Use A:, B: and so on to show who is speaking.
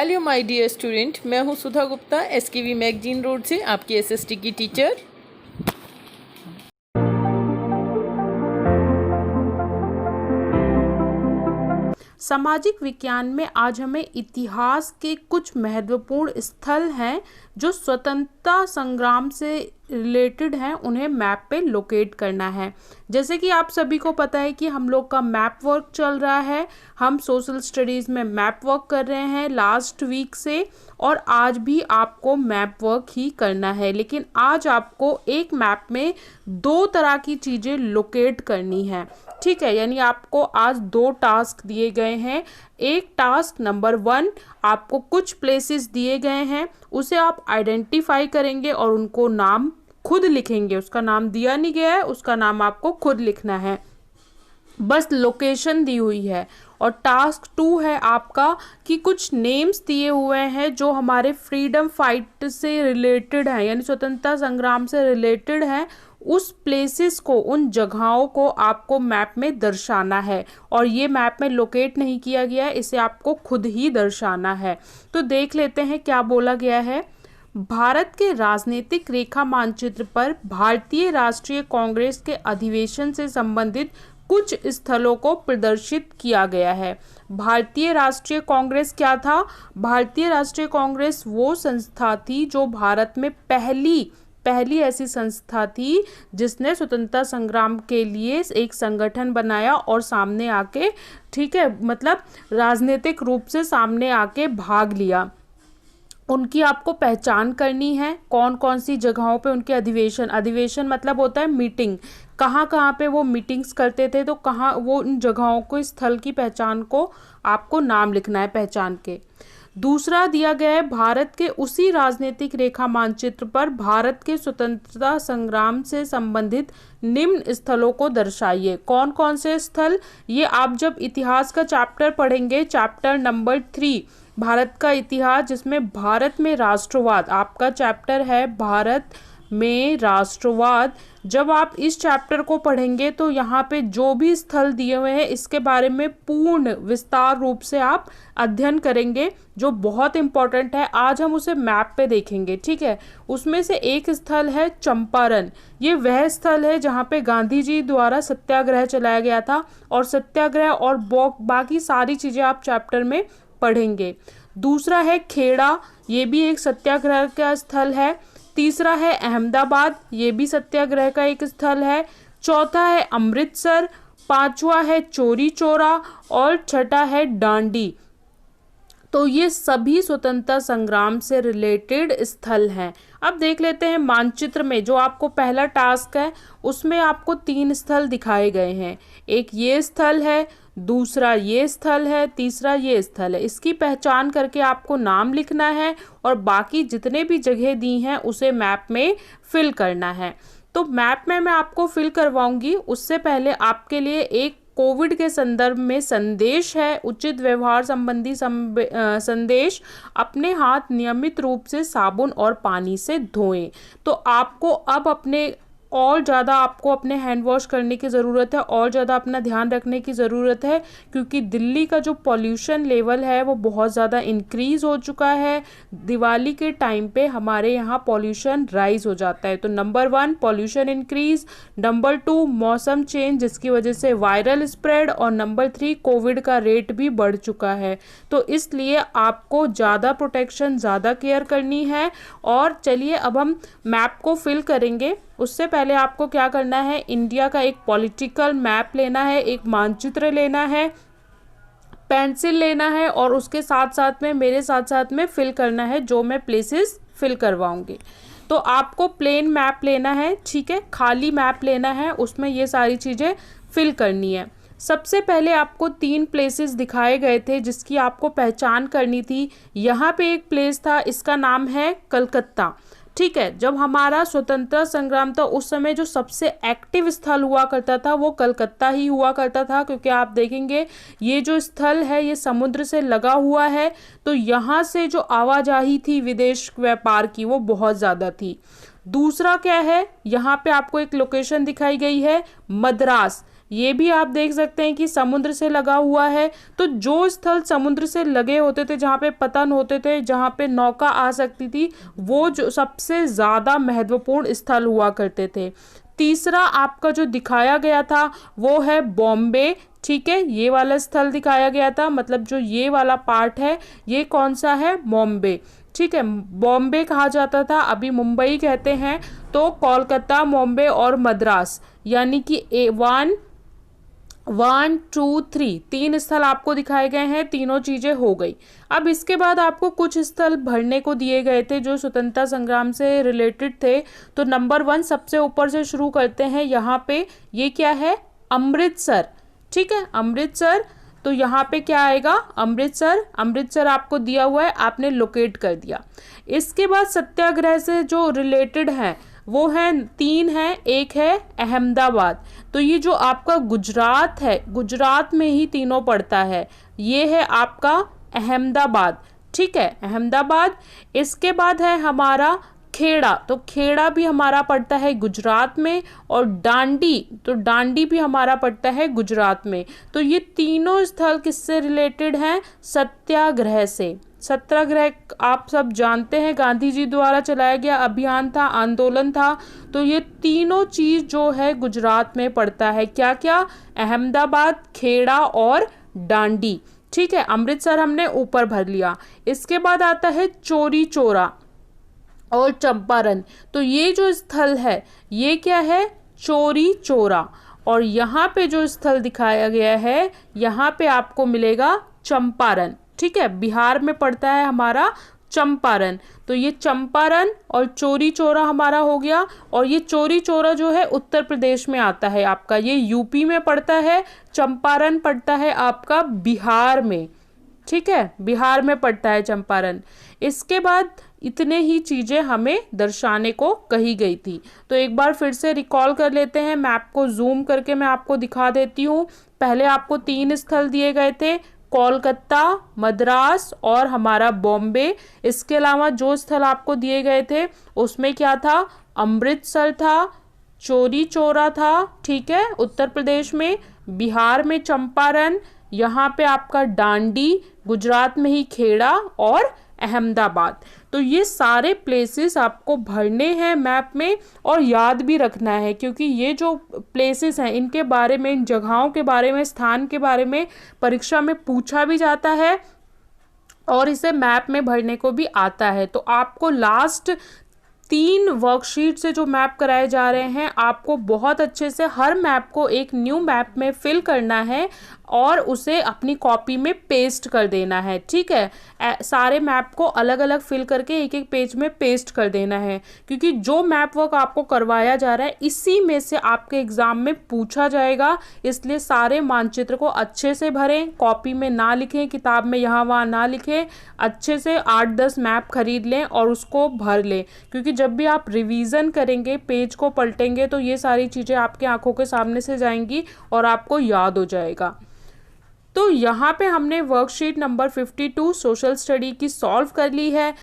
A: Hello my dear student, मैं हूं सुधा Gupta, SKV magazine road से आपकी एसएसटी की टीचर।
B: सामाजिक विज्ञान में आज हमें इतिहास के कुछ महत्वपूर्ण स्थल हैं जो स्वतंत्रता संग्राम से रिलेटेड हैं, उन्हें मैप पे लोकेट करना है। जैसे कि आप सभी को पता है कि हम लोग का मैप वर्क चल रहा है। हम सोशल स्टडीज़ में मैप वर्क कर रहे हैं लास्ट वीक से, और आज भी आपको मैप वर्क ही करना है। लेकिन आज आपको एक मैप में दो तरह की चीज़ें लोकेट करनी है, ठीक है। यानी आपको आज दो टास्क दिए गए हैं। एक टास्क नंबर 1, आपको कुछ प्लेसेस दिए गए हैं, उसे आप आइडेंटिफाई करेंगे और उनको नाम खुद लिखेंगे। उसका नाम दिया नहीं गया है, उसका नाम आपको खुद लिखना है, बस लोकेशन दी हुई है। और टास्क 2 है आपका कि कुछ नेम्स दिए हुए हैं जो हमारे फ्रीडम फाइट से रिलेटेड हैं, यानी स्वतंत्रता संग्राम से रिलेटेड हैं। उस प्लेसेस को, उन जगहों को आपको मैप में दर्शाना है, और ये मैप में लोकेट नहीं किया गया है, इसे आपको खुद ही दर्शाना है। तो देख लेते हैं क्या बोला गया है। भारत के राजनीतिक रेखा मानचित्र पर भारतीय राष्ट्रीय कांग्रेस के अधिवेशन से संबंधित कुछ स्थलों को प्रदर्शित किया गया है। भारतीय राष्ट्रीय कांग्रेस क्या था? भारतीय राष्ट्रीय कांग्रेस वो संस्था थी जो भारत में पहली ऐसी संस्था थी जिसने स्वतंत्रता संग्राम के लिए एक संगठन बनाया और सामने आके, ठीक है, मतलब राजनीतिक रूप से सामने आके भाग लिया। उनकी आपको पहचान करनी है, कौन कौन सी जगहों पे उनके अधिवेशन मतलब होता है मीटिंग, कहाँ कहाँ पे वो मीटिंग्स करते थे, तो कहाँ वो उन जगहों को, स्थल की पहचान को आपको नाम लिखना है पहचान के। दूसरा दिया गया है, भारत के उसी राजनीतिक रेखा मानचित्र पर भारत के स्वतंत्रता संग्राम से संबंधित निम्न स्थलों को दर्शाइए। कौन कौन से स्थल? ये आप जब इतिहास का चैप्टर पढ़ेंगे, चैप्टर नंबर 3 भारत का इतिहास, जिसमें भारत में राष्ट्रवाद, आपका चैप्टर है भारत में राष्ट्रवाद। जब आप इस चैप्टर को पढ़ेंगे तो यहाँ पे जो भी स्थल दिए हुए हैं इसके बारे में पूर्ण विस्तार रूप से आप अध्ययन करेंगे, जो बहुत इम्पोर्टेंट है। आज हम उसे मैप पे देखेंगे, ठीक है। उसमें से एक स्थल है चंपारण। ये वह स्थल है जहाँ पे गांधी जी द्वारा सत्याग्रह चलाया गया था, और सत्याग्रह और बाकी सारी चीज़ें आप चैप्टर में पढ़ेंगे। दूसरा है खेड़ा, ये भी एक सत्याग्रह का स्थल है। तीसरा है अहमदाबाद, ये भी सत्याग्रह का एक स्थल है। चौथा है अमृतसर, पांचवा है चौरी चौरा, और छठा है डांडी। तो ये सभी स्वतंत्रता संग्राम से रिलेटेड स्थल हैं। अब देख लेते हैं मानचित्र में, जो आपको पहला टास्क है उसमें आपको 3 स्थल दिखाए गए हैं। एक ये स्थल है, दूसरा ये स्थल है, तीसरा ये स्थल है। इसकी पहचान करके आपको नाम लिखना है और बाकी जितने भी जगह दी हैं उसे मैप में फिल करना है। तो मैप में मैं आपको फिल करवाऊंगी, उससे पहले आपके लिए एक कोविड के संदर्भ में संदेश है, उचित व्यवहार संबंधी संदेश। अपने हाथ नियमित रूप से साबुन और पानी से धोएं। तो आपको अब और ज़्यादा आपको अपने हैंड वॉश करने की ज़रूरत है, और ज़्यादा अपना ध्यान रखने की ज़रूरत है, क्योंकि दिल्ली का जो पॉल्यूशन लेवल है वो बहुत ज़्यादा इंक्रीज़ हो चुका है। दिवाली के टाइम पे हमारे यहाँ पॉल्यूशन राइज हो जाता है। तो नंबर 1 पॉल्यूशन इंक्रीज़, नंबर 2 मौसम चेंज जिसकी वजह से वायरल स्प्रेड, और नंबर 3 कोविड का रेट भी बढ़ चुका है। तो इसलिए आपको ज़्यादा प्रोटेक्शन, ज़्यादा केयर करनी है। और चलिए अब हम मैप को फिल करेंगे। उससे पहले आपको क्या करना है, इंडिया का एक पॉलिटिकल मैप लेना है, एक मानचित्र लेना है, पेंसिल लेना है, और उसके साथ साथ में मेरे साथ में फिल करना है जो मैं प्लेसेस फिल करवाऊंगी। तो आपको प्लेन मैप लेना है, ठीक है, खाली मैप लेना है, उसमें ये सारी चीज़ें फिल करनी है। सबसे पहले आपको 3 प्लेसेस दिखाए गए थे जिसकी आपको पहचान करनी थी। यहाँ पे एक प्लेस था, इसका नाम है कलकत्ता, ठीक है। जब हमारा स्वतंत्रता संग्राम था उस समय जो सबसे एक्टिव स्थल हुआ करता था वो कलकत्ता ही हुआ करता था, क्योंकि आप देखेंगे ये जो स्थल है ये समुद्र से लगा हुआ है, तो यहाँ से जो आवाजाही थी विदेश व्यापार की वो बहुत ज़्यादा थी। दूसरा क्या है, यहाँ पे आपको एक लोकेशन दिखाई गई है मद्रास। ये भी आप देख सकते हैं कि समुद्र से लगा हुआ है। तो जो स्थल समुद्र से लगे होते थे, जहाँ पे पतन होते थे, जहाँ पे नौका आ सकती थी, वो जो सबसे ज़्यादा महत्वपूर्ण स्थल हुआ करते थे। तीसरा आपका जो दिखाया गया था वो है बॉम्बे। ठीक है, ये वाला स्थल दिखाया गया था, मतलब जो ये वाला पार्ट है ये कौन सा है, बॉम्बे। ठीक है, बॉम्बे कहा जाता था, अभी मुंबई कहते हैं। तो कोलकाता, बॉम्बे और मद्रास, यानी कि 1 2 3 तीन स्थल आपको दिखाए गए हैं, तीनों चीज़ें हो गई। अब इसके बाद आपको कुछ स्थल भरने को दिए गए थे जो स्वतंत्रता संग्राम से रिलेटेड थे। तो नंबर 1 सबसे ऊपर से शुरू करते हैं। यहाँ पे ये क्या है, अमृतसर। ठीक है, अमृतसर। तो यहाँ पे क्या आएगा, अमृतसर। अमृतसर आपको दिया हुआ है, आपने लोकेट कर दिया। इसके बाद सत्याग्रह से जो रिलेटेड है वो है 3 है, एक है अहमदाबाद। तो ये जो आपका गुजरात है, गुजरात में ही तीनों पड़ता है, ये है आपका अहमदाबाद। ठीक है, अहमदाबाद। इसके बाद है हमारा खेड़ा। तो खेड़ा भी हमारा पड़ता है गुजरात में। और डांडी, तो डांडी भी हमारा पड़ता है गुजरात में। तो ये तीनों स्थल किससे रिलेटेड हैं, सत्याग्रह से। सत्याग्रह आप सब जानते हैं, गांधी जी द्वारा चलाया गया अभियान था, आंदोलन था। तो ये तीनों चीज़ जो है गुजरात में पड़ता है। क्या क्या, अहमदाबाद, खेड़ा और डांडी। ठीक है, अमृतसर हमने ऊपर भर लिया। इसके बाद आता है चौरी चौरा और चंपारण। तो ये जो स्थल है ये क्या है, चौरी चौरा। और यहाँ पे जो स्थल दिखाया गया है यहाँ पे आपको मिलेगा चंपारण। ठीक है, बिहार में पड़ता है हमारा चंपारण। तो ये चंपारण और चौरी चौरा हमारा हो गया। और ये चौरी चौरा जो है उत्तर प्रदेश में आता है आपका, ये यूपी में पड़ता है। चंपारण पड़ता है आपका बिहार में। ठीक है, बिहार में पड़ता है चंपारण। इसके बाद इतने ही चीज़ें हमें दर्शाने को कही गई थी। तो एक बार फिर से रिकॉल कर लेते हैं, मैप को जूम करके मैं आपको दिखा देती हूँ। पहले आपको 3 स्थल दिए गए थे, कोलकाता, मद्रास और हमारा बॉम्बे। इसके अलावा जो स्थल आपको दिए गए थे उसमें क्या था, अमृतसर था, चौरी चौरा था। ठीक है, उत्तर प्रदेश में। बिहार में चंपारण, यहाँ पे आपका डांडी, गुजरात में ही खेड़ा और अहमदाबाद। तो ये सारे प्लेसेस आपको भरने हैं मैप में और याद भी रखना है, क्योंकि ये जो प्लेसेस हैं इनके बारे में, इन जगहों के बारे में, स्थान के बारे में परीक्षा में पूछा भी जाता है और इसे मैप में भरने को भी आता है। तो आपको लास्ट 3 वर्कशीट से जो मैप कराए जा रहे हैं, आपको बहुत अच्छे से हर मैप को एक न्यू मैप में फिल करना है और उसे अपनी कॉपी में पेस्ट कर देना है। ठीक है, सारे मैप को अलग अलग फिल करके एक एक पेज में पेस्ट कर देना है, क्योंकि जो मैप वर्क आपको करवाया जा रहा है इसी में से आपके एग्ज़ाम में पूछा जाएगा। इसलिए सारे मानचित्र को अच्छे से भरें, कॉपी में ना लिखें, किताब में यहाँ वहाँ ना लिखें। अच्छे से 8-10 मैप खरीद लें और उसको भर लें, क्योंकि जब भी आप रिवीजन करेंगे, पेज को पलटेंगे, तो ये सारी चीज़ें आपके आंखों के सामने से जाएंगी और आपको याद हो जाएगा। तो यहाँ पे हमने वर्कशीट नंबर 52 सोशल स्टडी की सॉल्व कर ली है।